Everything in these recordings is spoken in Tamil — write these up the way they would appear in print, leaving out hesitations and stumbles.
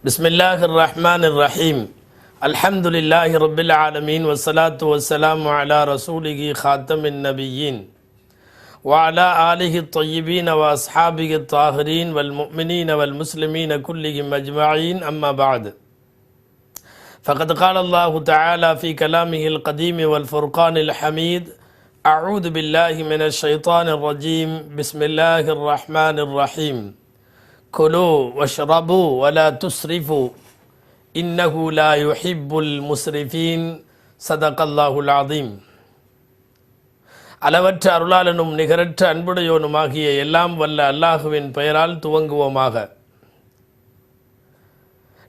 பிஸ்மில்லாஹிர் ரஹ்மானிர் ரஹீம். அல்ஹம்துலில்லாஹி ரப்பில் ஆலமீன் வஸ்ஸலாத்து வஸ்ஸலாமு அலா ரசூலிஹி காத்தமின் நபியீன் வ அலா ஆலிஹி த்வய்யிபீன் வ அஸ்ஹாபிஹி த்தாஹிரீன் வல் முஃமினீன வல் முஸ்லிமீன குல்லிஹிம் அஜ்மஈன். அம்மா பஅத். فقد قال الله تعالى في كلامه القديم والفرقان الحميد: أعوذ بالله من الشيطان الرجيم. بسم الله الرحمن الرحيم. كلوا واشربوا ولا تسرفوا إنه لا يحب المسرفين. صدق الله العظيم. அளவற்ற அருளாளனும் நிகரற்ற அன்புடையோனுமாகிய எல்லாம் வல்ல அல்லாஹுவின் பெயரால் துவங்குவோமாக.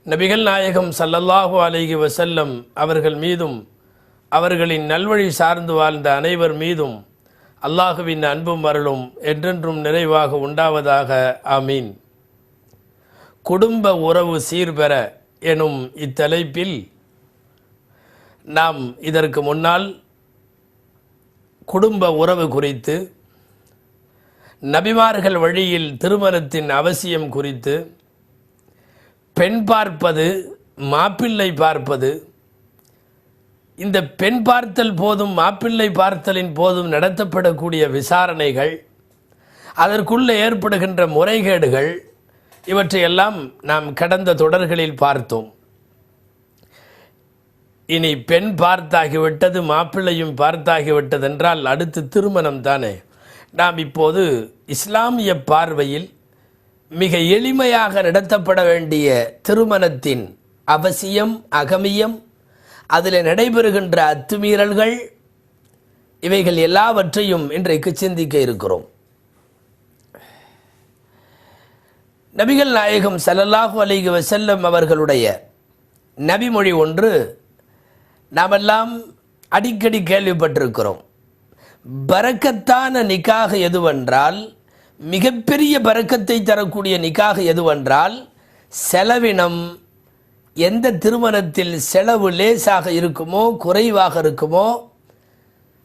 நபிகள் நாயகம் ஸல்லல்லாஹு அலைஹி வஸல்லம் அவர்கள் மீதும் அவர்களின் நல்வழி சார்ந்து வாழ்ந்த அனைவர் மீதும் அல்லாஹுவின் அன்பும் அருளும் என்றென்றும் நிறைவாக உண்டாவதாக. ஆமீன். குடும்ப உறவு சீர்பெற எனும் இத்தலைப்பில் நாம் இதற்கு முன்னால் குடும்ப உறவு குறித்து, நபிமார்கள் வழியில் திருமணத்தின் அவசியம் குறித்து, பெண் பார்ப்பது, மாப்பிள்ளை பார்ப்பது, இந்த பெண் பார்த்தல் போதும் மாப்பிள்ளை பார்த்தலின் போதும் நடத்தப்படக்கூடிய விசாரணைகள், அதற்குள்ளே ஏற்படுகின்ற முறைகேடுகள், இவற்றையெல்லாம் நாம் கடந்த தொடர்களில் பார்த்தோம். இனி பெண் பார்த்தாகிவிட்டது, மாப்பிள்ளையும் பார்த்தாகிவிட்டது என்றால் அடுத்து திருமணம் தானே. நாம் இப்போது இஸ்லாமிய பார்வையில் மிக எளிமையாக நடத்தப்பட வேண்டிய திருமணத்தின் அவசியம், அகமியம், அதில் நடைபெறுகின்ற அத்துமீறல்கள், இவைகள் எல்லாவற்றையும் இன்றைக்கு சிந்திக்க இருக்கிறோம். நபிகள் நாயகம் ஸல்லல்லாஹு அலைஹி வஸல்லம் அவர்களுடைய நபிமொழி ஒன்று நாமெல்லாம் அடிக்கடி கேள்விப்பட்டிருக்கிறோம். பரக்கத்தான நிக்காக எதுவென்றால், மிகப்பெரிய பரக்கத்தை தரக்கூடிய நிக்காக எதுவென்றால், செலவினம் எந்த திருமணத்தில் செலவு லேசாக இருக்குமோ, குறைவாக இருக்குமோ,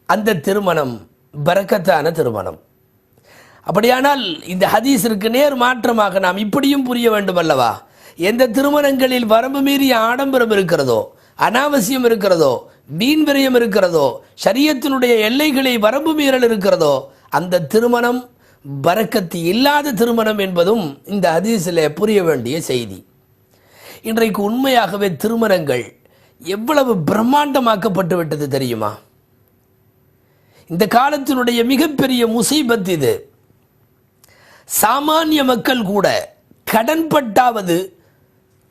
அந்த திருமணம் பரக்கத்தான திருமணம். அப்படியானால் இந்த ஹதீஸிற்கு நேர் மாற்றமாக நாம் இப்படியும் புரிய வேண்டும் அல்லவா? எந்த திருமணங்களில் வரம்பு மீறிய ஆடம்பரம் இருக்கிறதோ, அனாவசியம் இருக்கிறதோ, வீண் விரயம் இருக்கிறதோ, ஷரியத்தினுடைய எல்லைகளை வரம்பு மீறல் இருக்கிறதோ, அந்த திருமணம் பரக்கத்து இல்லாத திருமணம் என்பதும் இந்த ஹதீஸில் புரிய வேண்டிய செய்தி. இன்றைக்கு உண்மையாகவே திருமணங்கள் எவ்வளவு பிரம்மாண்டமாக்கப்பட்டு விட்டது தெரியுமா? இந்த காலத்தினுடைய மிகப்பெரிய முசீபத் இது. சாமானிய மக்கள் கூட கடன்பட்டாவது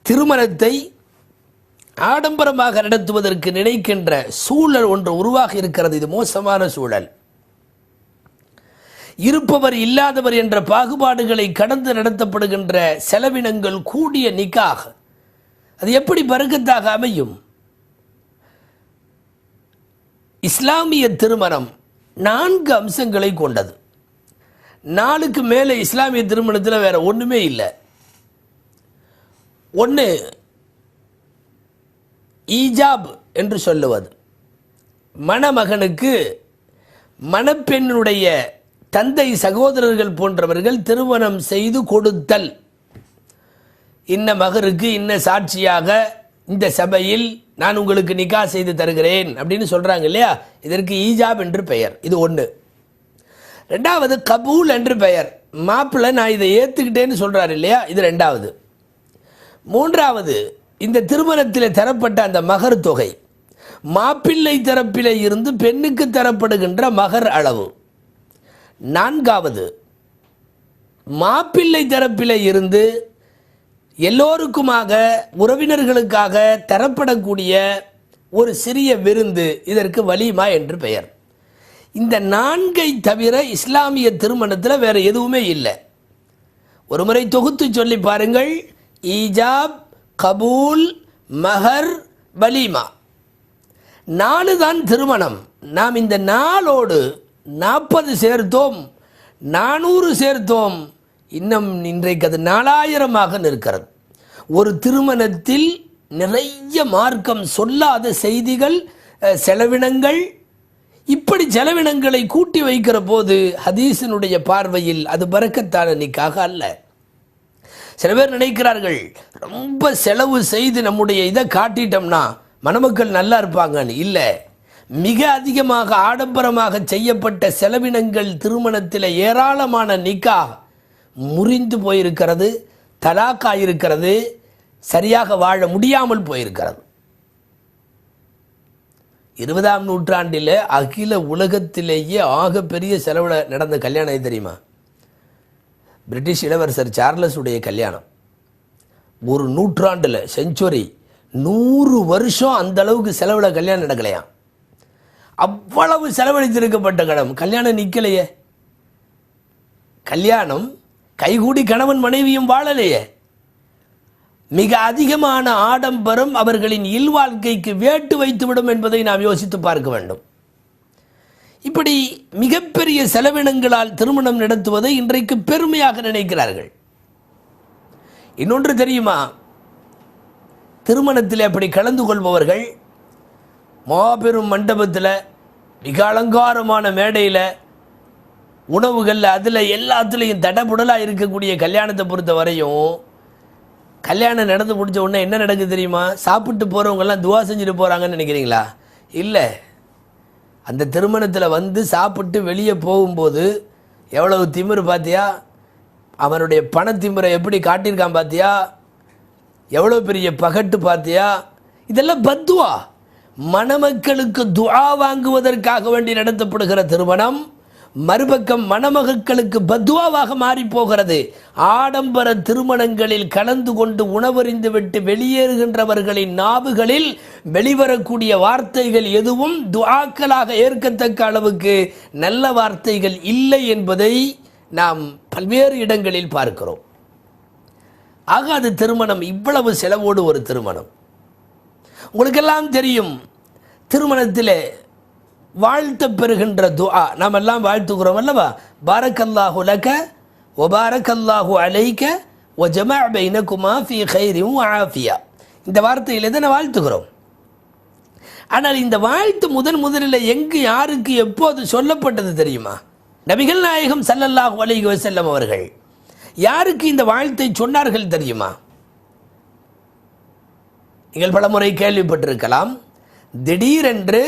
திருமணத்தை ஆடம்பரமாக நடத்துவதற்கு நினைக்கின்ற சூழல் ஒன்று உருவாகி இருக்கிறது. இது மோசமான சூழல். இருப்பவர் இல்லாதவர் என்ற பாகுபாடுகளை கடந்து நடத்தப்படுகின்ற செலவினங்கள் கூடிய நிக்காக அது எப்படி பரக்கத்தாக அமையும்? இஸ்லாமிய திருமணம் 4 அம்சங்களை கொண்டது. 4க்கு மேலே இஸ்லாமிய திருமணத்தில் வேற ஒன்றுமே இல்லை. ஒன்று ஈஜாப் என்று சொல்லுவது, மணமகனுக்கு மணப்பெண்ணுடைய தந்தை சகோதரர்கள் போன்றவர்கள் திருமணம் செய்து கொடுத்தல். இன்ன மகருக்கு இன்ன சாட்சியாக இந்த சபையில் நான் உங்களுக்கு நிக்கா செய்து தருகிறேன் அப்படின்னு சொல்கிறாங்க இல்லையா, இதற்கு ஈஜாப் என்று பெயர். இது ஒன்று. ரெண்டாவது கபூல் என்று பெயர். மாப்பிள்ளை நான் இதை ஏற்றுக்கிட்டேன்னு சொல்கிறார் இல்லையா, இது ரெண்டாவது. மூன்றாவது இந்த திருமணத்தில் தரப்பட்ட அந்த மகர் தொகை, மாப்பிள்ளை தரப்பில் இருந்து பெண்ணுக்கு தரப்படுகின்ற மகர் அளவு. நான்காவது மாப்பிள்ளை தரப்பில் இருந்து எல்லோருக்குமாக உறவினர்களுக்காக தரப்படக்கூடிய ஒரு சிறிய விருந்து, இதற்கு வலிமா என்று பெயர். இந்த 4ஐ தவிர இஸ்லாமிய திருமணத்தில் வேற எதுவுமே இல்லை. ஒரு முறை தொகுத்து சொல்லி பாருங்கள்: ஈஜாப், கபூல், மஹர், வலிமா. 4 தான் திருமணம். நாம் இந்த 4ஓடு 40 சேர்த்தோம், 400 சேர்த்தோம், இன்னும் இன்றைக்கு அது 4000ஆக நிற்கிறது. ஒரு திருமணத்தில் நிறைய மார்க்கம் சொல்லாத செய்திகள், செலவினங்கள், இப்படி செலவினங்களை கூட்டி வைக்கிற போது ஹதீஸினுடைய பார்வையில் அது பரக்கத்தான நிக்காக அல்ல. சில பேர் நினைக்கிறார்கள் ரொம்ப செலவு செய்து நம்முடைய இதை காட்டிட்டோம்னா மணமக்கள் நல்லா இருப்பாங்கன்னு. இல்லை, மிக அதிகமாக ஆடம்பரமாக செய்யப்பட்ட செலவினங்கள் திருமணத்தில் ஏராளமான நிக்கா முறிந்து போயிருக்கிறது, தலாக்காயிருக்கிறது, சரியாக வாழ முடியாமல் போயிருக்கிறது. 20ஆம் நூற்றாண்டில் அகில உலகத்திலேயே ஆகப்பெரிய செலவில் நடந்த கல்யாணம் தெரியுமா? பிரிட்டிஷ் இளவரசர் சார்லஸ் உடைய கல்யாணம். ஒரு நூற்றாண்டில், செஞ்சுரி, 100 வருஷம் அந்த அளவுக்கு செலவில் கல்யாணம் நடக்கலையாம். அவ்வளவு செலவழித்திருக்கப்பட்ட கல்யாணம் நிற்கலையே. கல்யாணம் கைகூடி கணவன் மனைவியும் வாழலையே. மிக அதிகமான ஆடம்பரம் அவர்களின் இல்வாழ்க்கைக்கு வேட்டு வைத்துவிடும் என்பதை நாம் யோசித்து பார்க்க வேண்டும். இப்படி மிகப்பெரிய செலவினங்களால் திருமணம் நடத்துவதை இன்றைக்கு பெருமையாக நினைக்கிறார்கள். இன்னொன்று தெரியுமா? திருமணத்தில் அப்படி கலந்து கொள்பவர்கள் மாபெரும் மண்டபத்தில், மிக அலங்காரமான மேடையில், உணவுகளில், அதில் எல்லாத்துலேயும் தடபுடலாக இருக்கக்கூடிய கல்யாணத்தை பொறுத்த வரையும், கல்யாணம் நடந்து முடிஞ்ச உடனே என்ன நடக்குது தெரியுமா? சாப்பிட்டு போகிறவங்கெல்லாம் துவா செஞ்சுட்டு போகிறாங்கன்னு நினைக்கிறீங்களா? இல்லை, அந்த திருமணத்தில் வந்து சாப்பிட்டு வெளியே போகும்போது எவ்வளவு திமிரு பார்த்தியா, அவனுடைய பணத்திமிரை எப்படி காட்டியிருக்கான் பார்த்தியா, எவ்வளோ பெரிய பகட்டு பார்த்தியா. இதெல்லாம் பத்துவா. மணமக்களுக்கு துஆ வாங்குவதற்காக வேண்டி நடத்தப்படுகிற திருமணம் மறுபக்கம் மணமகளுக்கு பத்துவாவாக மாறி போகிறது. ஆடம்பர திருமணங்களில் கலந்து கொண்டு உணவறிந்து விட்டு வெளியேறுகின்றவர்களின் நாவுகளில் வெளிவரக்கூடிய வார்த்தைகள் எதுவும் துஆக்களாக ஏற்கத்தக்க அளவுக்கு நல்ல வார்த்தைகள் இல்லை என்பதை நாம் பல்வேறு இடங்களில் பார்க்கிறோம். ஆக அது திருமணம் இவ்வளவு செலவோடு ஒரு திருமணம். உங்களுக்கெல்லாம் தெரியும், திருமணத்தில் வாழ்த்த பெறுகின்ற துஆ நாம் எல்லாம் வாழ்த்துக்கிறோம் அல்லவா? பாரக்கல்லாஹு லக வ பாரக்கல்லாஹு அலைக வ ஜமஅ பைனகுமா ஃபீ கைரின் வ ஆஃபியா. இந்த வார்த்தையில் எதனை வாழ்த்துகிறோம். ஆனால் இந்த வாழ்த்து முதலில் எங்கு, யாருக்கு, எப்போது சொல்லப்பட்டது தெரியுமா? நபிகள் நாயகம் ஸல்லல்லாஹு அலைஹி வஸல்லம் அவர்கள் யாருக்கு இந்த வாழ்த்தை சொன்னார்கள் தெரியுமா? நீங்கள் பலமுறை கேள்விப்பட்டிருக்கலாம். திடீரென்று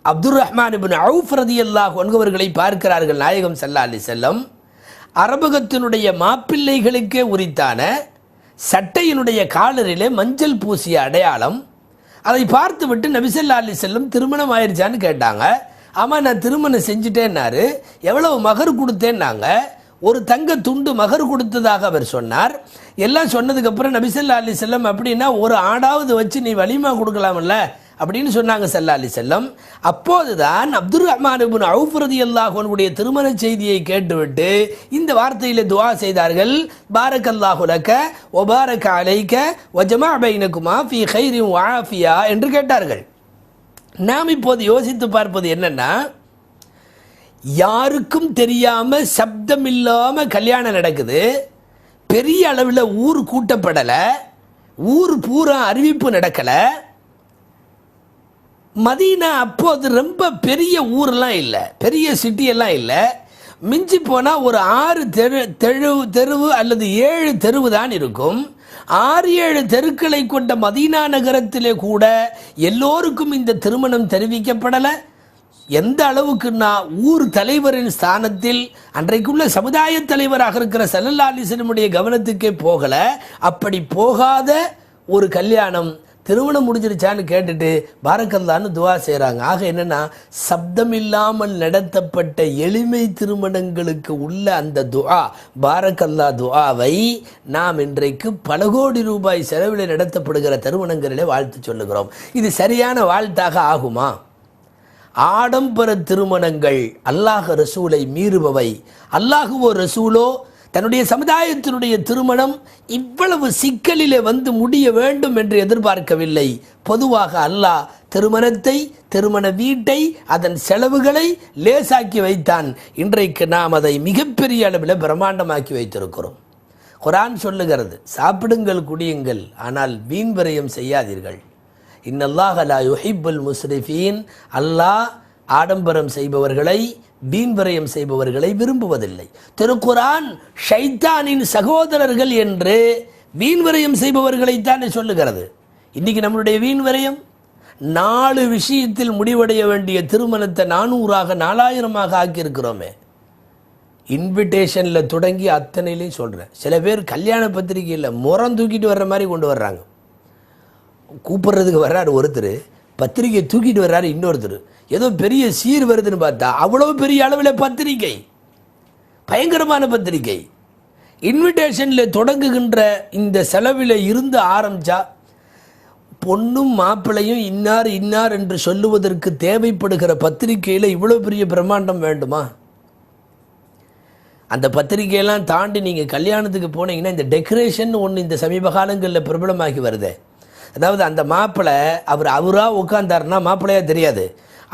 அப்துர் ரஹ்மான் இப்னு அவுஃப் ரலியல்லாஹு அன்ஹு அவர்களை பார்க்கிறார்கள் நாயகம் ஸல்லல்லாஹு அலைஹி வஸல்லம். அரபகத்தினுடைய மாப்பிள்ளைகளுக்கே உரித்தான சட்டையினுடைய காலரிலே மஞ்சள் பூசிய அடையாளம். அதை பார்த்துவிட்டு நபி ஸல்லல்லாஹு அலைஹி வஸல்லம் திருமணம் ஆயிடுச்சான்னு கேட்டாங்க. ஆமாம், நான் திருமணம் செஞ்சுட்டேன்னாரு. எவ்வளவு மகர் கொடுத்தேன்னாங்க. ஒரு தங்க துண்டு மகர் கொடுத்ததாக அவர் சொன்னார். எல்லாம் சொன்னதுக்கப்புறம் நபி ஸல்லல்லாஹு அலைஹி வஸல்லம் அப்படின்னா ஒரு ஆடாவது வச்சு நீ வலிமா கொடுக்கலாம்ல அப்படின்னு சொன்னாங்க ஸல்லல்லாஹு அலைஹி வஸல்லம். அப்போதுதான் அப்துர் ரஹ்மான் இப்னு அவுஃப் ரலியல்லாஹு அன்ஹுடைய திருமண செய்தியை கேட்டுவிட்டு இந்த வார்த்தையிலே துஆ செய்தார்கள். பாரக்கல்லாஹு லக வ பாரக அலைக வ ஜமஅ பைனகுமா ஃபீ கைரின் வ ஆஃபியா என்று கேட்டார்கள். நாம் இப்போது யோசித்து பார்ப்பது என்னன்னா, யாருக்கும் தெரியாம சப்தம் இல்லாம கல்யாணம் நடக்குது. பெரிய அளவில் ஊர் கூட்டப்படலை, ஊர் பூரா அறிவிப்பு நடக்கலை. மதீனா அப்போது ரொம்ப பெரிய ஊரெலாம் இல்லை, பெரிய சிட்டியெல்லாம் இல்லை. மிஞ்சி போனால் ஒரு 6 தெருவு அல்லது 7 தெருவு தான் இருக்கும். 6-7 தெருக்களை கொண்ட மதீனா நகரத்திலே கூட எல்லோருக்கும் இந்த திருமணம் தெரிவிக்கப்படலை. எந்த அளவுக்குன்னா, ஊர் தலைவரின் ஸ்தானத்தில் அன்றைக்குள்ள சமுதாய தலைவராக இருக்கிற ஸல்லல்லாஹு அலைஹி வஸல்லம் கவனத்துக்கே போகலை. அப்படி போகாத ஒரு கல்யாணம் திருமணம் முடிஞ்சிருச்சான்னு கேட்டுட்டு பாரக்கல்லான்னு துவா செய்கிறாங்க. ஆக என்னன்னா, சப்தம் இல்லாமல் நடத்தப்பட்ட எளிமை திருமணங்களுக்கு உள்ள அந்த துஆ, பாரக்கல்லா துஆவை நாம் இன்றைக்கு பல கோடி ரூபாய் செலவில் நடத்தப்படுகிற திருமணங்களிலே வாழ்த்து சொல்லுகிறோம். இது சரியான வாழ்த்தாக ஆகுமா? ஆடம்பர திருமணங்கள் அல்லாஹ் ரசூலை மீறுபவை. அல்லாஹுவோ ரசூலோ தன்னுடைய சமுதாயத்தினுடைய திருமணம் இவ்வளவு சிக்கலிலே வந்து முடிய வேண்டும் என்று எதிர்பார்க்கவில்லை. பொதுவாக அல்லாஹ் திருமணத்தை, திருமண வீட்டை, அதன் செலவுகளை லேசாக்கி வைத்தான். இன்றைக்கு நாம் அதை மிகப்பெரிய அளவில் பிரம்மாண்டமாக்கி வைத்திருக்கிறோம். குர்ஆன் சொல்லுகிறது, சாப்பிடுங்கள், குடியுங்கள், ஆனால் வீண் விரயம் செய்யாதீர்கள். இன்னல்லாஹ லா யுஹிப்புல் முஸ்ரிஃபீன். அல்லாஹ் ஆடம்பரம் செய்பவர்களை, வீண் விரயம் செய்பவர்களை விரும்புவதில்லை. திருக்குர்ஆன் ஷைத்தானின் சகோதரர்கள் என்று வீண் விரயம் செய்பவர்களைத்தான் சொல்லுகிறது. இன்னைக்கு நம்மளுடைய வீண் விரயம் 4 விஷயத்தில் முடிவடைய வேண்டிய திருமணத்தை 400ஆக 4000ஆக ஆக்கியிருக்கிறோமே. இன்விடேஷனில் தொடங்கி அத்தனையிலையும் சொல்கிறேன். சில பேர் கல்யாண பத்திரிகையில் முறம் தூக்கிட்டு வர்ற மாதிரி கொண்டு வர்றாங்க. கூப்பிட்றதுக்கு வர்றாரு ஒருத்தர், பத்திரிகை தூக்கிட்டு வர்றாரு இன்னொருத்தர். ஏதோ பெரிய சீர் வருதுன்னு பார்த்தா அவ்வளோ பெரிய அளவில் பத்திரிகை, பயங்கரமான பத்திரிகை. இன்விடேஷனில் தொடங்குகின்ற இந்த செலவில் இருந்து ஆரம்பித்தா பொண்ணும் மாப்பிள்ளையும் இன்னார் இன்னார் என்று சொல்லுவதற்கு தேவைப்படுகிற பத்திரிகையில் இவ்வளோ பெரிய பிரம்மாண்டம் வேண்டுமா? அந்த பத்திரிகையெல்லாம் தாண்டி நீங்கள் கல்யாணத்துக்கு போனீங்கன்னா இந்த டெக்கரேஷன் ஒன்று இந்த சமீப காலங்களில் பிரபலமாகி வருது. அதாவது அந்த மாப்பிள்ளை அவராக உட்கார்ந்தாருன்னா மாப்பிள்ளையாக தெரியாது.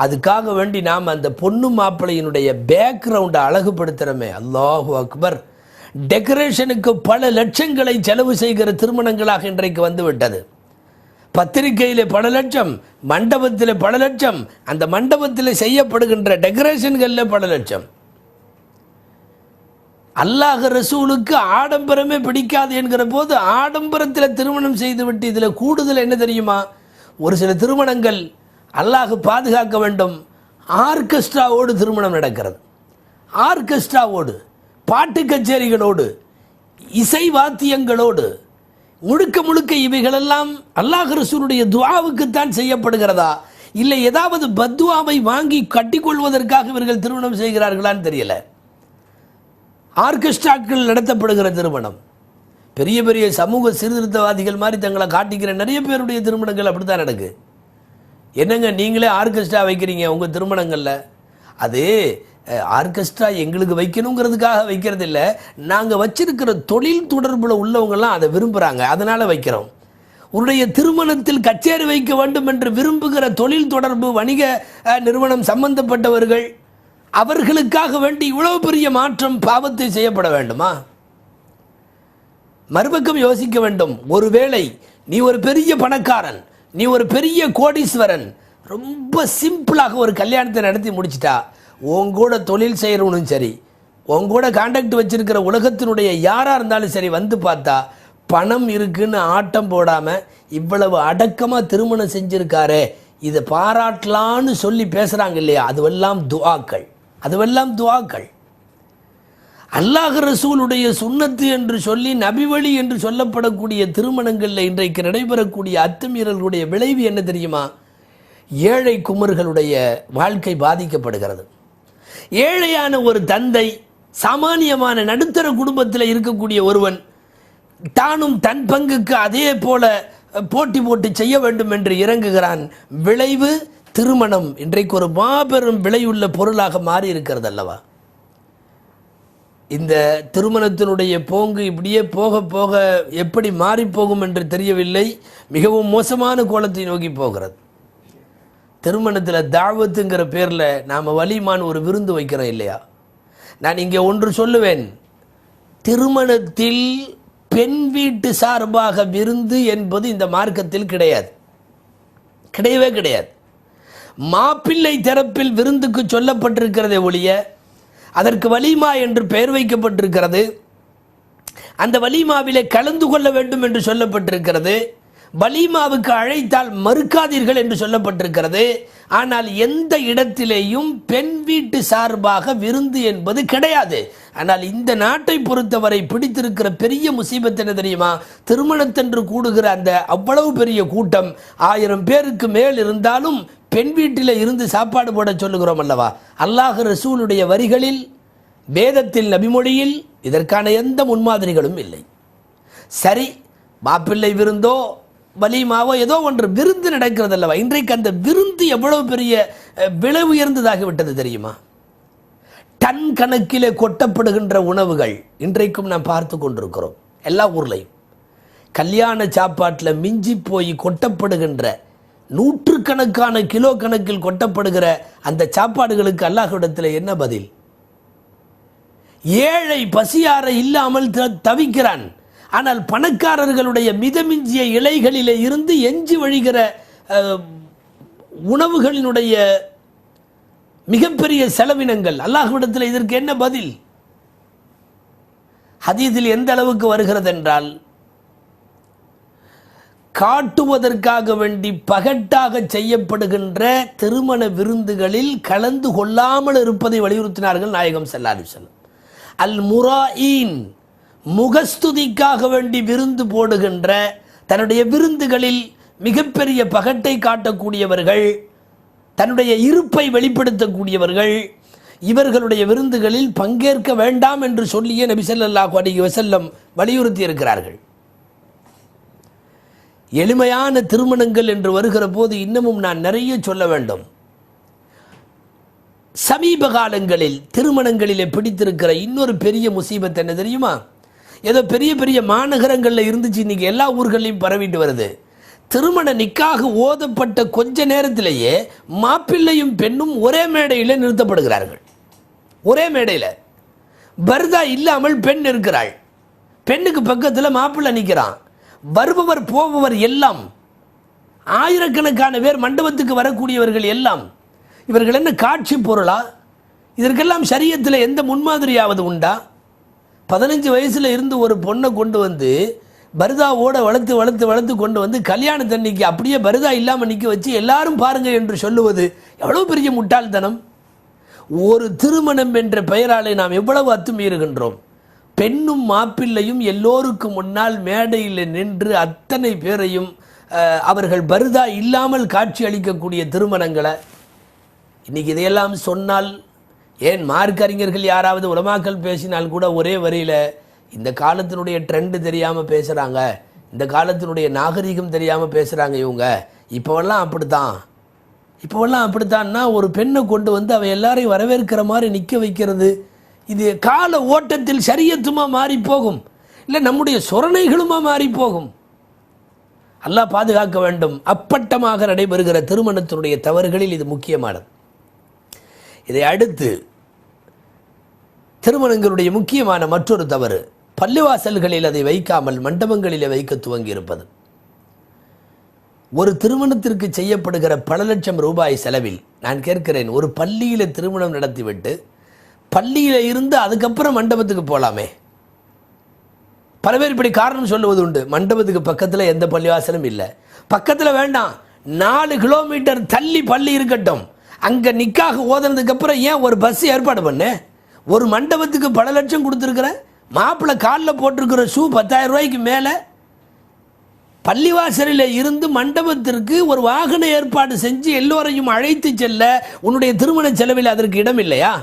அதுக்காக வேண்டி நாம் அந்த பொண்ணு மாப்பிள்ளையினுடைய பேக்ரவுண்டை அழகுபடுத்துகிறோமே. அல்லாஹு அக்பர். டெக்கரேஷனுக்கு பல லட்சங்களை செலவு செய்கிற திருமணங்களாக இன்றைக்கு வந்து விட்டது. பத்திரிகையில் பல லட்சம், மண்டபத்தில் பல லட்சம், அந்த மண்டபத்தில் செய்யப்படுகின்ற டெக்கரேஷன்களில் பல லட்சம். அல்லாஹ் ரசூலுக்கு ஆடம்பரமே பிடிக்காது என்கிற போது ஆடம்பரத்தில் திருமணம் செய்துவிட்டு இதில் கூடுதல் என்ன தெரியுமா? ஒரு சில திருமணங்கள் அல்லாஹ் பாதுகாக்க வேண்டும், ஆர்கெஸ்ட்ராவோடு திருமணம் நடக்கிறது. ஆர்கெஸ்ட்ராவோடு, பாட்டு கச்சேரிகளோடு, இசை வாத்தியங்களோடு, முழுக்க முழுக்க இவைகளெல்லாம் அல்லாஹ் ரசூலுடைய துஆவுக்குத்தான் செய்யப்படுகிறதா, இல்லை ஏதாவது பத்வாவை வாங்கி கட்டிக்கொள்வதற்காக இவர்கள் திருமணம் செய்கிறார்களான்னு தெரியல. ஆர்கெஸ்ட்ராக்கள் நடத்தப்படுகிற திருமணம், பெரிய பெரிய சமூக சீர்திருத்தவாதிகள் மாதிரி தங்களை காட்டிக்கிற நிறைய பேருடைய திருமணங்கள் அப்படி தான் நடக்கு. என்னங்க நீங்களே ஆர்கெஸ்ட்ரா வைக்கிறீங்க உங்கள் திருமணங்களில்? அது ஆர்கெஸ்ட்ரா எங்களுக்கு வைக்கணுங்கிறதுக்காக வைக்கிறது இல்லை, நாங்கள் வச்சிருக்கிற தொழில் தொடர்பில் உள்ளவங்கெல்லாம் அதை விரும்புகிறாங்க, அதனால் வைக்கிறோம். உன்னுடைய திருமணத்தில் கச்சேரி வைக்க வேண்டும் என்று விரும்புகிற தொழில் தொடர்பு வணிக நிறுவனம் சம்பந்தப்பட்டவர்கள், அவர்களுக்காக வேண்டி இவ்வளவு பெரிய மாற்றம் பாவத்தை செய்யப்பட வேண்டுமா? மறுபக்கம் யோசிக்க வேண்டும். ஒருவேளை நீ ஒரு பெரிய பணக்காரன், நீ ஒரு பெரிய கோடீஸ்வரன், ரொம்ப சிம்பிளாக ஒரு கல்யாணத்தை நடத்தி முடிச்சிட்டா, உங்கூட தொழில் செய்கிறவனும் சரி, உங்கூட கான்டாக்ட் வச்சிருக்கிற உலகத்தினுடைய யாராக இருந்தாலும் சரி வந்து பார்த்தா பணம் இருக்குன்னு ஆட்டம் போடாமல் இவ்வளவு அடக்கமாக திருமணம் செஞ்சிருக்காரே, இதை பாராட்டலான்னு சொல்லி பேசுகிறாங்க இல்லையா? அதுவெல்லாம் துஆக்கள், அதுவெல்லாம் துஆக்கள். அல்லாஹ் ரசூலுடைய சுன்னத்து என்று சொல்லி நபி வழி என்று சொல்லப்படக்கூடிய திருமணங்களில் இன்றைக்கு நடைபெறக்கூடிய அத்துமீறல்களுடைய விளைவு என்ன தெரியுமா? ஏழை குமர்களுடைய வாழ்க்கை பாதிக்கப்படுகிறது. ஏழையான ஒரு தந்தை, சாமானியமான நடுத்தர குடும்பத்தில் இருக்கக்கூடிய ஒருவன் தானும் தன் பங்குக்கு அதே போல போட்டி போட்டு செய்ய வேண்டும் என்று இறங்குகிறான். விளைவு திருமணம் இன்றைக்கு ஒரு மாபெரும் விலையுள்ள பொருளாக மாறி இருக்கிறது அல்லவா? இந்த திருமணத்தினுடைய போங்கு இப்படியே போக போக எப்படி மாறி போகும் என்று தெரியவில்லை. மிகவும் மோசமான கோலத்தை நோக்கி போகிறது. திருமணத்தில் தாவத்துங்கிற பேரில் நாம் வலிமான் ஒரு விருந்து வைக்கிறோம் இல்லையா? நான் இங்கே ஒன்று சொல்லுவேன், திருமணத்தில் பெண் வீட்டு சார்பாக விருந்து என்பது இந்த மார்க்கத்தில் கிடையாது, கிடையவே கிடையாது. மாப்பிள்ளை தரப்பில் விருந்துக்கு சொல்லப்பட்டிருக்கிறதே ஒழிய அதற்கு வலிமா என்று பெயர் வைக்கப்பட்டிருக்கிறது. அந்த வலிமாவிலே கலந்து கொள்ள வேண்டும் என்று சொல்லப்பட்டிருக்கிறது. வலிமாவுக்கு அழைத்தால் மறுக்காதீர்கள் என்று சொல்லப்பட்டிருக்கிறது. ஆனால் எந்த இடத்திலேயும் பெண் வீட்டு சார்பாக விருந்து என்பது கிடையாது. ஆனால் இந்த நாட்டை பொறுத்தவரை பிடித்திருக்கிற பெரிய முசீபத் என்ன தெரியுமா? திருமணத்தன்று கூடுகிற அந்த அவ்வளவு பெரிய கூட்டம் 1000 பேருக்கு மேல் இருந்தாலும் பெண் வீட்டில் இருந்து சாப்பாடு போட சொல்லுகிறோம் அல்லவா? அல்லாஹ் ரசூலுடைய வரிகளில், வேதத்தில், நபிமொழியில் இதற்கான எந்த முன்மாதிரிகளும் இல்லை. சரி, மாப்பிள்ளை விருந்தோ வலிமாவோ ஏதோ ஒன்று விருந்து நடக்கிறது அல்லவா? இன்றைக்கு அந்த விருந்து எவ்வளவு பெரிய விலை உயர்ந்ததாகிவிட்டது தெரியுமா? டன் கணக்கிலே கொட்டப்படுகின்ற உணவுகள் இன்றைக்கும் நாம் பார்த்து கொண்டிருக்கிறோம். எல்லா ஊர்லையும் கல்யாண சாப்பாட்டில் மிஞ்சி போய் கொட்டப்படுகின்ற நூற்றுக்கணக்கான கிலோ கணக்கில் கொட்டப்படுகிற அந்த சாப்பாடுகளுக்கு அல்லாஹ்விடத்தில் என்ன பதில்? ஏழை பசியார இல்லாமல் தவிக்கிறான். ஆனால் பணக்காரர்களுடைய மிதமிஞ்சிய இலைகளிலே இருந்து எஞ்சி வழிகிற உணவுகளினுடைய மிகப்பெரிய செலவினங்கள். அல்லாஹ்விடத்தில் இதற்கு என்ன பதில்? ஹதீஸில் எந்த அளவுக்கு வருகிறது என்றால், காட்டுவதற்காக வேண்டி பகட்டாக செய்யப்படுகின்ற திருமண விருந்துகளில் கலந்து கொள்ளாமல் இருப்பதை வலியுறுத்தினார்கள் நாயகம் ஸல்லல்லாஹு அலைஹி வஸல்லம். அல் முராயின், முகஸ்துதிக்காக வேண்டி விருந்து போடுகின்ற, தன்னுடைய விருந்துகளில் மிகப்பெரிய பகட்டை காட்டக்கூடியவர்கள், தன்னுடைய இருப்பை வெளிப்படுத்தக்கூடியவர்கள், இவர்களுடைய விருந்துகளில் பங்கேற்க வேண்டாம் என்று சொல்லிய நபி ஸல்லல்லாஹு அலைஹி வஸல்லம் வலியுறுத்தி இருக்கிறார்கள். எளிமையான திருமணங்கள் என்று வருகிற போது இன்னமும் நான் நிறைய சொல்ல வேண்டும். சமீப காலங்களில் திருமணங்களிலே பிடித்திருக்கிற இன்னொரு பெரிய முசீபத் என்ன தெரியுமா? ஏதோ பெரிய பெரிய மாநகரங்களில் இருந்துச்சு, இன்னைக்கு எல்லா ஊர்களையும் பரவிட்டு வருது. திருமண நிக்காக ஓதப்பட்ட கொஞ்ச நேரத்திலேயே மாப்பிள்ளையும் பெண்ணும் ஒரே மேடையில் நிறுத்தப்படுகிறார்கள். ஒரே மேடையில் பர்தா இல்லாமல் பெண் இருக்கிறாள், பெண்ணுக்கு பக்கத்தில் மாப்பிள்ளை நிற்கிறான். வருபவர் போபவர் எல்லாம் ஆயிரக்கணக்கான பேர், மண்டபத்துக்கு வரக்கூடியவர்கள் எல்லாம் இவர்கள் என்ன காட்சி பொருளா? இதற்கெல்லாம் ஷரியத்தில் எந்த முன்மாதிரியாவது உண்டா? 15 வயசுல இருந்து ஒரு பொண்ணை கொண்டு வந்து பர்தாவோட வளர்த்து வளர்த்து வளர்த்து கொண்டு வந்து கல்யாணத்தன்னைக்கு அப்படியே பர்தா இல்லாமல் நிற்க வச்சு எல்லாரும் பாருங்க என்று சொல்லுவது எவ்வளவு பெரிய முட்டாள்தனம்! ஒரு திருமணம் என்ற பெயராலே நாம் எவ்வளவு அத்துமீறுகின்றோம். பெண்ணும் மாப்பிள்ளையும் எல்லோருக்கும் முன்னால் மேடையில் நின்று அத்தனை பேரையும் அவர்கள் பர்தா இல்லாமல் காட்சி அளிக்கக்கூடிய திருமணங்களை இன்னைக்கு இதையெல்லாம் சொன்னால், ஏன் மார்க்கறிஞர்கள் யாராவது உலமாக்கள் பேசினால் கூட ஒரே வரியில் இந்த காலத்தினுடைய ட்ரெண்டு தெரியாமல் பேசுகிறாங்க, இந்த காலத்தினுடைய நாகரிகம் தெரியாமல் பேசுகிறாங்க இவங்க, இப்போவெல்லாம் அப்படித்தான்னா ஒரு பெண்ணை கொண்டு வந்து அவ எல்லாரையும் வரவேற்கிற மாதிரி நிற்க வைக்கிறது, இது கால ஓட்டத்தில் ஷரியத்துமா மாறி போகும், இல்லை நம்முடைய சொரணைகளுமா மாறி போகும். அல்லாஹ் பாதுகாக்க வேண்டும். அப்பட்டமாக நடைபெறுகிற திருமணத்தினுடைய தவறுகளில் இது முக்கியமானது. இதை அடுத்து திருமணங்களுடைய முக்கியமான மற்றொரு தவறு, பள்ளிவாசல்களில் அதை வைக்காமல் மண்டபங்களிலே வைக்க துவங்கி இருப்பது. ஒரு திருமணத்திற்கு செய்யப்படுகிற பல லட்சம் ரூபாய் செலவில் நான் கேட்கிறேன், ஒரு பள்ளியில் திருமணம் நடத்திவிட்டு பள்ளியில் இருந்து அதுக்கப்புறம் மண்டபத்துக்கு போகலாமே. பல பேர் இப்படி காரணம் சொல்லுவது உண்டு, மண்டபத்துக்கு பக்கத்தில் எந்த பள்ளிவாசலும் இல்லை, பக்கத்தில் வேண்டாம், 4 கிலோமீட்டர் தள்ளி பள்ளி இருக்கட்டும், அங்கே நிக்காக ஓதுனதுக்கு அப்புறம் ஏன் ஒரு பஸ் ஏற்பாடு பண்ணு? ஒரு மண்டபத்துக்கு பல லட்சம் கொடுத்துருக்குற, மாப்பிள்ளை காலில் போட்டிருக்கிற ஷூ 10,000 ரூபாய்க்கு மேலே, பள்ளிவாசலில் இருந்து மண்டபத்திற்கு ஒரு வாகன ஏற்பாடு செஞ்சு எல்லோரையும் அழைத்து செல்ல உன்னுடைய திருமண செலவில் அதற்கு இடம் இல்லையா?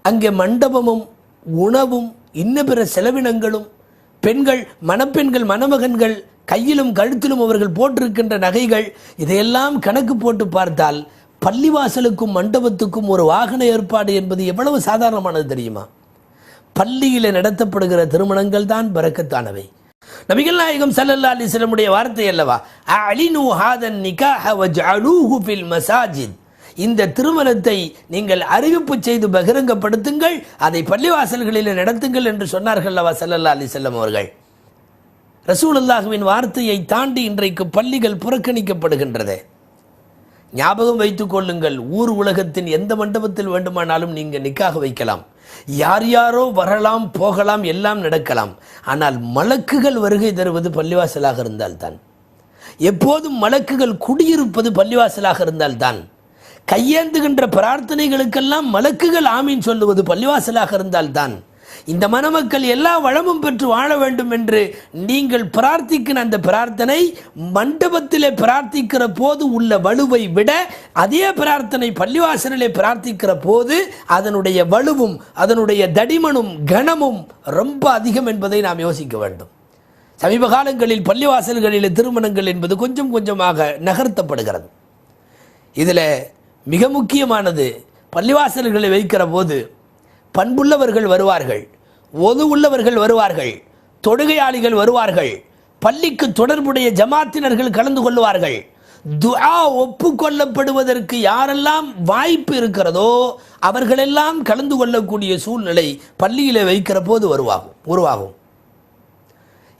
அங்கே மண்டபமும் உணவும் இன்ன பிற செலவினங்களும், பெண்கள் மணப்பெண்கள் மணமகன்கள் கையிலும் கழுத்திலும் அவர்கள் போட்டிருக்கின்ற நகைகள், இதையெல்லாம் கணக்கு போட்டு பார்த்தால் பள்ளிவாசலுக்கும் மண்டபத்துக்கும் ஒரு வாகன ஏற்பாடு என்பது எவ்வளவு சாதாரணமானது தெரியுமா? பள்ளியில் நடத்தப்படுகிற திருமணங்கள் தான் பரக்கத்தானவை. நபிகள் நாயகம் ஸல்லல்லாஹு அலைஹி வஸல்லம் வார்த்தை அல்லவா, அலினு ஹாதன் நிகாஹ வஜஅலூஹு ஃபில் மசாஜித், இந்த திருமணத்தை நீங்கள் அறிவிப்பு செய்து பகிரங்கப்படுத்துங்கள், அதை பள்ளிவாசல்களில் நடத்துங்கள் என்று சொன்னார்கள் அல்லவா ஸல்லல்லாஹு அலைஹி வஸல்லம் அவர்கள். ரசூலுல்லாஹ்வின் வார்த்தையை தாண்டி இன்றைக்கு பள்ளிகள் புறக்கணிக்கப்படுகின்றது. ஞாபகம் வைத்துக் கொள்ளுங்கள், ஊர் உலகத்தின் எந்த மண்டபத்தில் வேண்டுமானாலும் நீங்கள் நிக்காக வைக்கலாம், யார் யாரோ வரலாம் போகலாம், எல்லாம் நடக்கலாம். ஆனால் மலக்குகள் வருகை தருவது பள்ளிவாசலாக இருந்தால்தான், எப்போதும் மலக்குகள் குடியிருப்பது பள்ளிவாசலாக இருந்தால்தான், கையேந்துகின்ற பிரார்த்தனைகளுக்கெல்லாம் மலக்குகள் ஆமீன் சொல்லுவது பள்ளிவாசலாக இருந்தால்தான், இந்த மணமக்கள் எல்லா வளமும் பெற்று வாழ வேண்டும் என்று நீங்கள் பிரார்த்திக்கிற அந்த பிரார்த்தனை மண்டபத்திலே பிரார்த்திக்கிற போது உள்ள வலுவை விட அதே பிரார்த்தனை பள்ளிவாசலிலே பிரார்த்திக்கிற போது அதனுடைய வலுவும் அதனுடைய தடிமனும் கனமும் ரொம்ப அதிகம் என்பதை நாம் யோசிக்க வேண்டும். சமீப காலங்களில் பள்ளிவாசல்களில் திருமணங்கள் என்பது கொஞ்சம் கொஞ்சமாக நகர்த்தப்படுகிறது. இதில் மிக முக்கியமானது, பள்ளிவாசல்களை வைக்கிற போது பண்புள்ளவர்கள் வருவார்கள், ஒது உள்ளவர்கள் வருவார்கள், தொழுகையாளிகள் வருவார்கள், பள்ளிக்கு தொடர்புடைய ஜமாத்தினர்கள் கலந்து கொள்வார்கள். துஆ ஒப்புக்கொள்ளப்படுவதற்கு யாரெல்லாம் வாய்ப்பு இருக்கிறதோ அவர்களெல்லாம் கலந்து கொள்ளக்கூடிய சூழ்நிலை பள்ளியில் வைக்கிற போது உருவாகும்.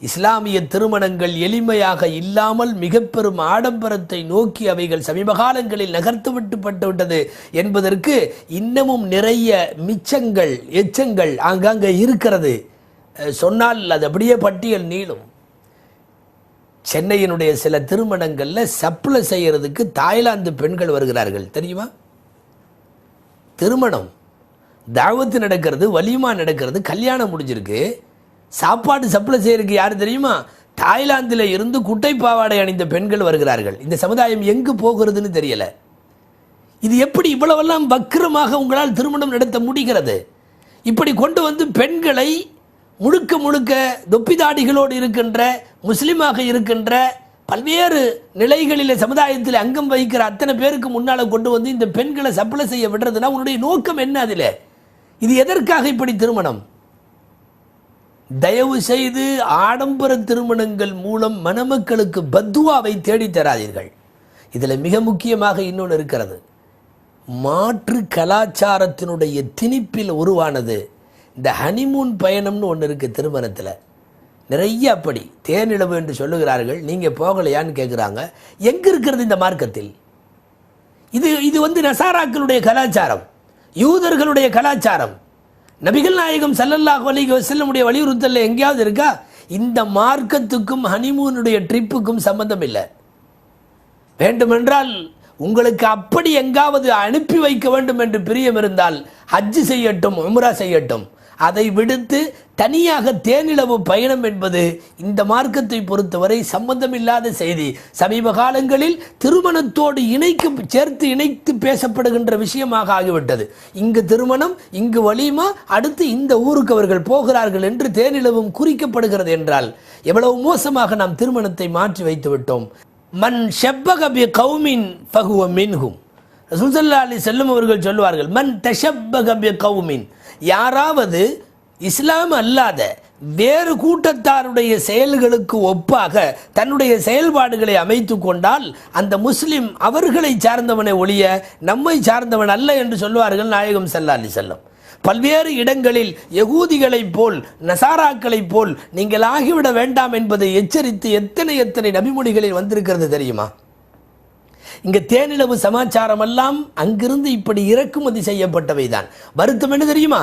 இஸ்லாமிய திருமணங்கள் எளிமையாக இல்லாமல் மிக பெரும் ஆடம்பரத்தை நோக்கி அவைகள் சமீப காலங்களில் நகர்த்தப்பட்டுவிட்டது என்பதற்கு இன்னமும் நிறைய மிச்சங்கள் எச்சங்கள் ஆங்காங்கே இருக்கிறது. சொன்னால் அது அப்படியே பட்டியல் நீளும். சென்னையினுடைய சில திருமணங்களில் சப்ளை செய்யறதுக்கு தாய்லாந்து பெண்கள் வருகிறார்கள் தெரியுமா? திருமணம் தாவத்து நடக்கிறது, வலிமா நடக்கிறது, கல்யாணம் முடிஞ்சிருக்கு, சாப்பாடு சப்ளை செய்யறதுக்கு யார் தெரியுமா? தாய்லாந்தில் இருந்து குட்டை பாவாடை அணிந்த பெண்கள் வருகிறார்கள். இந்த சமுதாயம் எங்கு போகிறதுன்னு தெரியல. இது எப்படி இவ்வளவெல்லாம் வக்கிரமாக உங்களால் திருமணம் நடத்த முடிகிறது? இப்படி கொண்டு வந்து பெண்களை முழுக்க முழுக்க தொப்பிதாடிகளோடு இருக்கின்ற, முஸ்லீமாக இருக்கின்ற, பல்வேறு நிலைகளில் சமுதாயத்தில் அங்கம் வகிக்கிற அத்தனை பேருக்கு முன்னால் கொண்டு வந்து இந்த பெண்களை சப்ளை செய்ய விடுறதுனா உன்னுடைய நோக்கம் என்ன? அதில் இது எதற்காக இப்படி திருமணம்? தயவு செய்து ஆடம்பர திருமணங்கள் மூலம் மணமக்களுக்கு பத்துவாவை தேடித் தராதீர்கள். இதில் மிக முக்கியமாக இன்னொன்று இருக்கிறது. மாற்று கலாச்சாரத்தினுடைய திணிப்பில் உருவானது இந்த ஹனிமூன் பயணம்னு ஒன்று இருக்குது. திருமணத்தில் நிறைய அப்படி தேனிலவு என்று சொல்லுகிறார்கள். நீங்கள் போகலையான்னு கேட்குறாங்க. எங்கே இருக்கிறது இந்த மார்க்கத்தில்? இது வந்து நசாராக்களுடைய கலாச்சாரம், யூதர்களுடைய கலாச்சாரம். நபிகள் நாயகம் ஸல்லல்லாஹு அலைஹி வஸல்லமுடைய வலியுறுத்தல்ல எங்கேயாவது இருக்கா? இந்த மார்க்கத்துக்கும் ஹனிமூனுடைய ட்ரிப்புக்கும் சம்பந்தம் இல்லை. வேண்டுமென்றால் உங்களுக்கு அப்படி எங்காவது அனுப்பி வைக்க வேண்டும் என்று பிரியம் இருந்தால் ஹஜ் செய்யட்டும், உம்ரா செய்யட்டும். அதை விடுத்து தனியாக தேனிலவு பயணம் என்பது இந்த மார்க்கத்தை பொறுத்தவரை சம்பந்தமில்லாத செய்தி. சமீப காலங்களில் திருமணத்தோடு சேர்த்து இணைத்து பேசப்படுகின்ற விஷயமாக ஆகிவிட்டது. இங்கு திருமணம், இங்கு வலிமா, அடுத்து இந்த ஊருக்கு அவர்கள் போகிறார்கள் என்று தேனிலவும் குறிக்கப்படுகிறது என்றால் எவ்வளவு மோசமாக நாம் திருமணத்தை மாற்றி வைத்து விட்டோம். மன் ஷப்பக பி கௌமின் ஃபஹுவ மின்ஹும். ரசூல் ஸல்லல்லாஹு அலைஹி வஸல்லம் அவர்கள் சொல்வார்கள், மன் தஷப்பக பி கௌமின், யாராவது இஸ்லாம் அல்லாத வேறு கூட்டத்தாருடைய செயல்களுக்கு ஒப்பாக தன்னுடைய செயல்பாடுகளை அமைத்து கொண்டால் அந்த முஸ்லிம் அவர்களை சார்ந்தவனை ஒழிய நம்மை சார்ந்தவன் அல்ல என்று சொல்வார்கள் நாயகம் ஸல்லல்லாஹு அலைஹி வஸல்லம். பல்வேறு இடங்களில் யகூதிகளைப் போல் நசாராக்களைப் போல் நீங்கள் ஆகிவிட வேண்டாம் என்பதை எச்சரித்து எத்தனை நபிமொழிகளில் வந்திருக்கிறது தெரியுமா? இங்க தேனிலவு சமாச்சாரம் எல்லாம் அங்கிருந்து இப்படி இறக்குமதி செய்யப்பட்டவை தான். வருத்தம் என்ன தெரியுமா?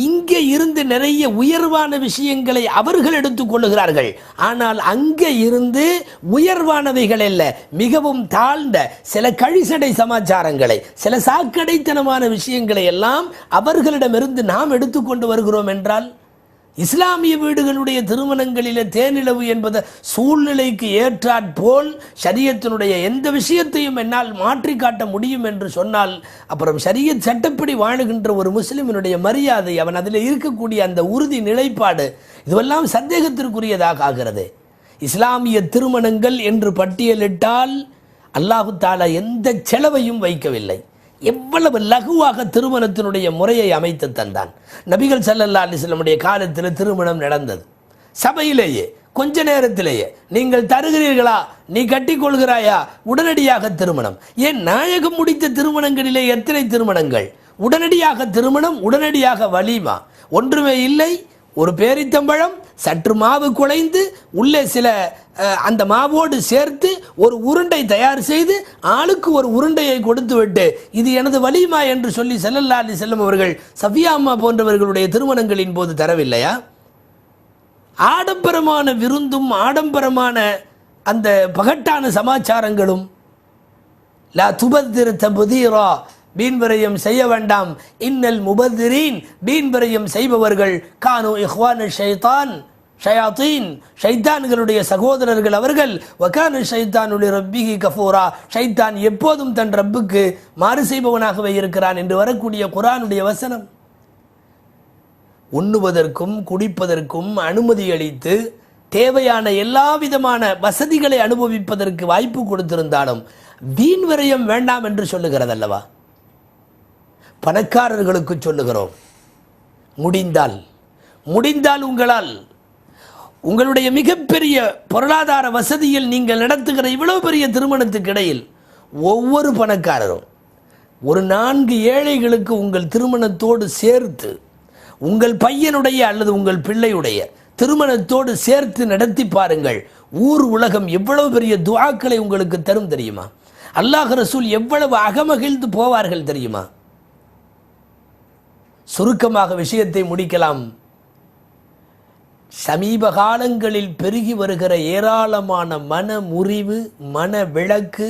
இங்கே இருந்து நிறைய உயர்வான விஷயங்களை அவர்கள் எடுத்துக் கொள்ளுகிறார்கள். ஆனால் அங்கே இருந்து உயர்வானவைகள் அல்ல, மிகவும் தாழ்ந்த சில கழிசடை சமாச்சாரங்களை, சில சாக்கடைத்தனமான விஷயங்களை எல்லாம் அவர்களிடமிருந்து நாம் எடுத்துக்கொண்டு வருகிறோம் என்றால் இஸ்லாமிய வீடுகளுடைய திருமணங்களிலே தேனிலவு என்பது சூழ்நிலைக்கு ஏற்றாற்போல் ஷரியத்தினுடைய எந்த விஷயத்தையும் என்னால் மாற்றி காட்ட முடியும் என்று சொன்னால் அப்புறம் ஷரியத் சட்டப்படி வாழுகின்ற ஒரு முஸ்லிமினுடைய மரியாதை, அவன் அதில் இருக்கக்கூடிய அந்த உறுதி நிலைப்பாடு, இதுவெல்லாம் சந்தேகத்திற்குரியதாக ஆகிறது. இஸ்லாமிய திருமணங்கள் என்று பட்டியலிட்டால் அல்லாஹு தாலா எந்த செலவையும் வைக்கவில்லை. எவ்வளவு லகுவாக திருமணத்தினுடைய முறையை அமைத்து தந்தான். நபிகள் ஸல்லல்லாஹு அலைஹி வஸல்லமுடைய காலத்தில் திருமணம் நடந்தது. சபையிலேயே கொஞ்ச நேரத்திலேயே நீங்கள் தருகிறீர்களா, நீ கட்டிக்கொள்கிறாயா, உடனடியாக திருமணம். ஏன் நாயகம் முடித்த திருமணங்களிலே எத்தனை திருமணங்கள்? உடனடியாக திருமணம், உடனடியாக வலிமா, ஒன்றுமே இல்லை. ஒரு பேரித்தம்பழம், சற்று மாவு குழைந்து உள்ளே சில அந்த மாவோடு சேர்த்து ஒரு உருண்டை தயார் செய்து ஆளுக்கு ஒரு உருண்டையை கொடுத்து விட்டு இது எனது வலிமா என்று சொல்லி ஸல்லல்லாஹு அலைஹி வஸல்லம் அவர்கள் சஃபியா அம்மா போன்றவர்களுடைய திருமணங்களின் போது தரவில்லையா? ஆடம்பரமான விருந்தும் ஆடம்பரமான அந்த பகட்டான சமாச்சாரங்களும். லா துபத்திர் தபுதீரா, வீண்வரையம் செய்ய வேண்டாம். இன்னல் முபத்திரீன், வீண்வரையம் செய்பவர்கள் கானு இஹ்வான ஷைத்தான், ஷயாத்தீன், ஷைத்தான்களுடைய சகோதரர்கள் அவர்கள். வகான ஷைத்தானு லிரப்பிஹி கஃபூரா, ஷைத்தான் எப்போதும் தன் ரப்புக்கு மாறு செய்பவனாகவே இருக்கிறான் என்று வரக்கூடிய குர்ஆனுடைய வசனம். உண்ணுவதற்கும் குடிப்பதற்கும் அனுமதி அளித்து தேவையான எல்லா விதமான வசதிகளை அனுபவிப்பதற்கு வாய்ப்பு கொடுத்திருந்தாலும் வீண் விரயம் வேண்டாம் என்று சொல்லுகிறது அல்லவா? பணக்காரர்களுக்கு சொல்லுகிறோம், முடிந்தால் உங்களால் உங்களுடைய மிகப்பெரிய பொருளாதார வசதியில் நீங்கள் நடத்துகிற இவ்வளவு பெரிய திருமணத்துக்கு இடையில் ஒவ்வொரு பணக்காரரும் ஒரு 4 ஏழைகளுக்கு உங்கள் திருமணத்தோடு சேர்த்து உங்கள் பையனுடைய அல்லது உங்கள் பிள்ளையுடைய திருமணத்தோடு சேர்த்து நடத்தி பாருங்கள். ஊர் உலகம் எவ்வளவு பெரிய துஆக்களை உங்களுக்கு தரும் தெரியுமா? அல்லாஹ் ரசூல் எவ்வளவு அகமகிழ்ந்து போவார்கள் தெரியுமா? சுருக்கமாக விஷயத்தை முடிக்கலாம். சமீப காலங்களில் பெருகி வருகிற ஏராளமான மன முறிவு, மன விளக்கு,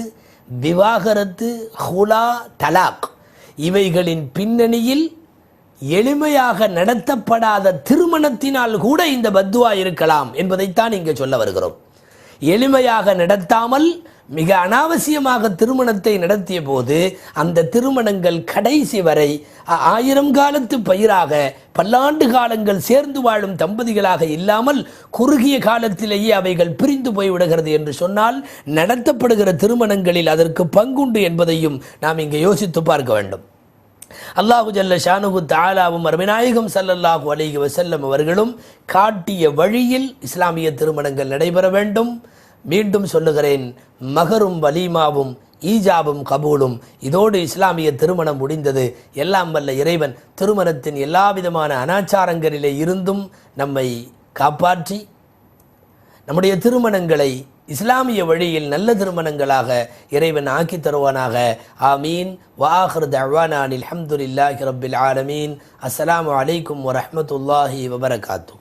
விவாகரத்து, ஹுலா, தலாக் இவைகளின் பின்னணியில் எளிமையாக நடத்தப்படாத திருமணத்தினால் கூட இந்த பத்துவா இருக்கலாம் என்பதைத்தான் இங்கே சொல்ல வருகிறோம். எளிமையாக நடத்தாமல் மிக அனாவசியமாக திருமணத்தை நடத்திய போது அந்த திருமணங்கள் கடைசி வரை 1000 காலத்து பயிராக பல்லாண்டு காலங்கள் சேர்ந்து வாழும் தம்பதிகளாக இல்லாமல் குறுகிய காலத்திலேயே அவைகள் பிரிந்து போய்விடுகிறது என்று சொன்னால் நடத்தப்படுகிற திருமணங்களில் அதற்கு பங்குண்டு என்பதையும் நாம் இங்கே யோசித்து பார்க்க வேண்டும். அல்லாஹு ஜல்ல ஷானுஹு தஆலாவும் அருமைநாயகம் ஸல்லல்லாஹு அலைஹி வஸல்லம் அவர்களும் காட்டிய வழியில் இஸ்லாமிய திருமணங்கள் நடைபெற வேண்டும். மீண்டும் சொல்லுகிறேன், மகரும் வலீமாவும் ஈஜாபும் கபூலும் இதோடு இஸ்லாமிய திருமணம் முடிந்தது. எல்லாம் வல்ல இறைவன் திருமணத்தின் எல்லா விதமான அனாச்சாரங்களிலே இருந்தும் நம்மை காப்பாற்றி நம்முடைய திருமணங்களை இஸ்லாமிய வழியில் நல்ல திருமணங்களாக இறைவன் ஆக்கி தருவானாக. ஆமீன். வஆகிரு தஅவானா அல்ஹம்துலில்லாஹி ரப்பில் ஆலமீன். அஸ்ஸலாமு அலைக்கும் வரஹ்மத்துல்லாஹி வபரகாத்துஹு.